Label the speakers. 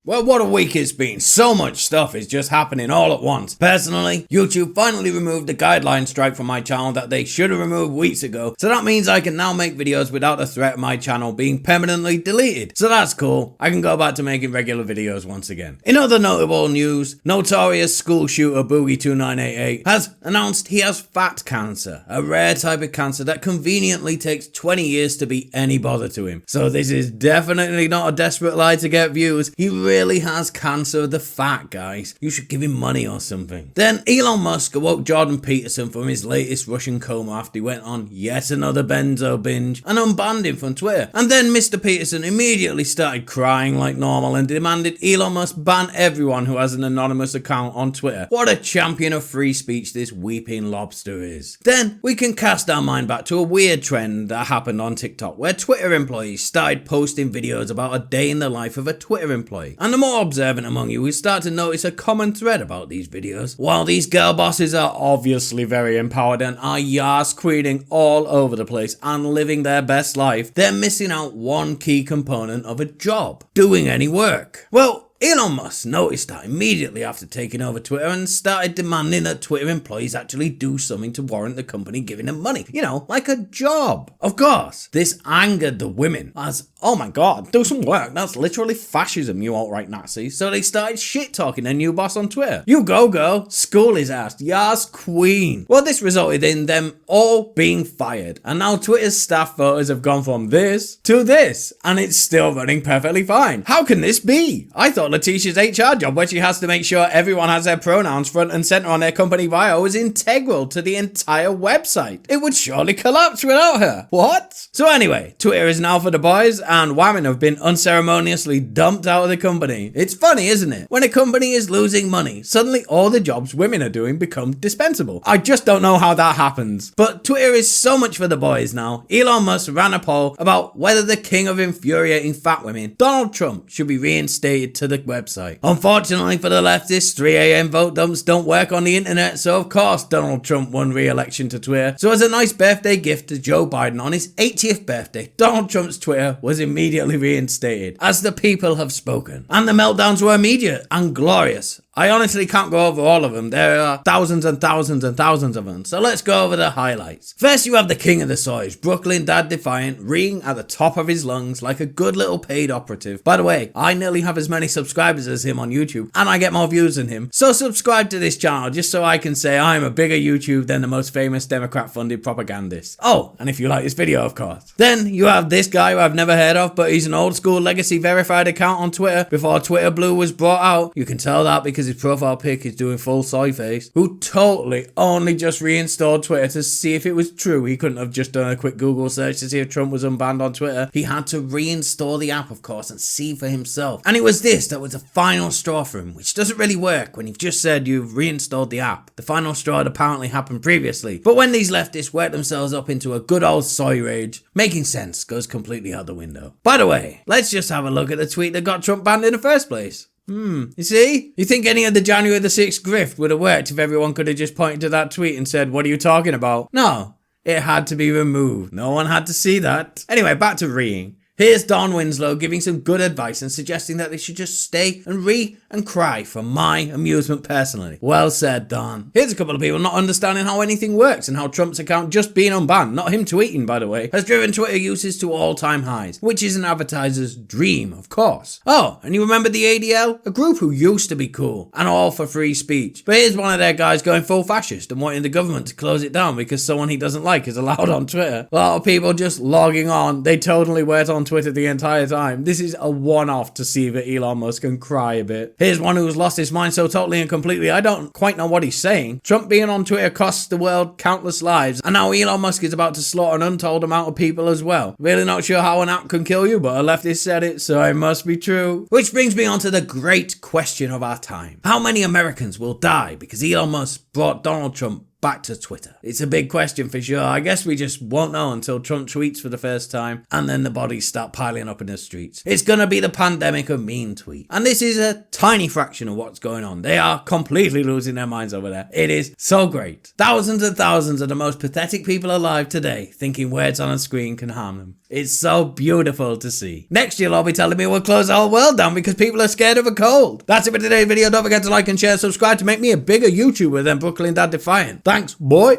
Speaker 1: Well, what a week it's been. So much stuff is just happening all at once. Personally, YouTube finally removed the guideline strike from my channel that they should have removed weeks ago. So that means I can now make videos without the threat of my channel being permanently deleted. So that's cool. I can go back to making regular videos once again. In other notable news, notorious school shooter Boogie2988 has announced he has fat cancer, a rare type of cancer that conveniently takes 20 years to be any bother to him. So this is definitely not a desperate lie to get views. He really has cancer of the fat, guys. You should give him money or something. Then Elon Musk awoke Jordan Peterson from his latest Russian coma after he went on yet another benzo binge and unbanned him from Twitter. And then Mr. Peterson immediately started crying like normal and demanded Elon Musk ban everyone who has an anonymous account on Twitter. What a champion of free speech this weeping lobster is. Then we can cast our mind back to a weird trend that happened on TikTok where Twitter employees started posting videos about a day in the life of a Twitter employee. And the more observant among you will start to notice a common thread about these videos. While these girl bosses are obviously very empowered and are yas queening all over the place and living their best life, they're missing out one key component of a job: doing any work. Well, Elon Musk noticed that immediately after taking over Twitter and started demanding that Twitter employees actually do something to warrant the company giving them money. You know, like a job. Of course, this angered the women as, oh my god, do some work, that's literally fascism, you alt-right Nazis. So they started shit-talking their new boss on Twitter. You go girl, school his ass, yas queen. Well, this resulted in them all being fired. And now Twitter's staff photos have gone from this to this. And it's still running perfectly fine. How can this be? I thought Letitia's HR job, where she has to make sure everyone has their pronouns front and center on their company bio, is integral to the entire website. It would surely collapse without her. What? So anyway, Twitter is now for the boys, and women have been unceremoniously dumped out of the company. It's funny, isn't it? When a company is losing money, suddenly all the jobs women are doing become dispensable. I just don't know how that happens. But Twitter is so much for the boys now. Elon Musk ran a poll about whether the king of infuriating fat women, Donald Trump, should be reinstated to the website. Unfortunately for the leftists, 3 a.m. vote dumps don't work on the internet, so of course Donald Trump won re-election to Twitter. So as a nice birthday gift to Joe Biden on his 80th birthday, Donald Trump's Twitter was immediately reinstated, as the people have spoken. And the meltdowns were immediate and glorious. I honestly can't go over all of them. There are thousands and thousands and thousands of them. So let's go over the highlights. First, you have the king of the Soys, Brooklyn Dad Defiant, reeing at the top of his lungs like a good little paid operative. By the way, I nearly have as many subscribers as him on YouTube, and I get more views than him. So subscribe to this channel just so I can say I'm a bigger YouTube than the most famous Democrat-funded propagandist. Oh, and if you like this video, of course. Then you have this guy who I've never heard of, but he's an old school legacy verified account on Twitter before Twitter Blue was brought out. You can tell that because his profile pic is doing full soy face, who totally only just reinstalled Twitter to see if it was true. He couldn't have just done a quick Google search to see if Trump was unbanned on Twitter. He had to reinstall the app, of course, and see for himself. And it was this that was the final straw for him, which doesn't really work when you've just said you've reinstalled the app. The final straw had apparently happened previously. But when these leftists work themselves up into a good old soy rage, making sense goes completely out the window. By the way, let's just have a look at the tweet that got Trump banned in the first place. You see? You think any of the January the 6th grift would have worked if everyone could have just pointed to that tweet and said, what are you talking about? No, it had to be removed. No one had to see that. Anyway, back to reeing. Here's Don Winslow giving some good advice and suggesting that they should just stay and ree and cry for my amusement personally. Well said, Don. Here's a couple of people not understanding how anything works and how Trump's account just being unbanned, not him tweeting by the way, has driven Twitter uses to all-time highs, which is an advertiser's dream, of course. Oh, and you remember the ADL? A group who used to be cool and all for free speech. But here's one of their guys going full fascist and wanting the government to close it down because someone he doesn't like is allowed on Twitter. A lot of people just logging on. They totally weren't on Twitter the entire time. This is a one-off to see that Elon Musk can cry a bit. Here's one who's lost his mind so totally and completely I don't quite know what he's saying. Trump being on Twitter costs the world countless lives, and now Elon Musk is about to slaughter an untold amount of people as well. Really not sure how an app can kill you, but a leftist said it, so it must be true. Which brings me on to the great question of our time. How many Americans will die because Elon Musk brought Donald Trump back to Twitter. It's a big question for sure. I guess we just won't know until Trump tweets for the first time and then the bodies start piling up in the streets. It's gonna be the pandemic of mean tweet. And this is a tiny fraction of what's going on. They are completely losing their minds over there. It is so great. Thousands and thousands of the most pathetic people alive today thinking words on a screen can harm them. It's so beautiful to see. Next you'll all be telling me we'll close the whole world down because people are scared of a cold. That's it for today's video. Don't forget to like and share, subscribe to make me a bigger YouTuber than Brooklyn Dad Defiant. Thanks, boy.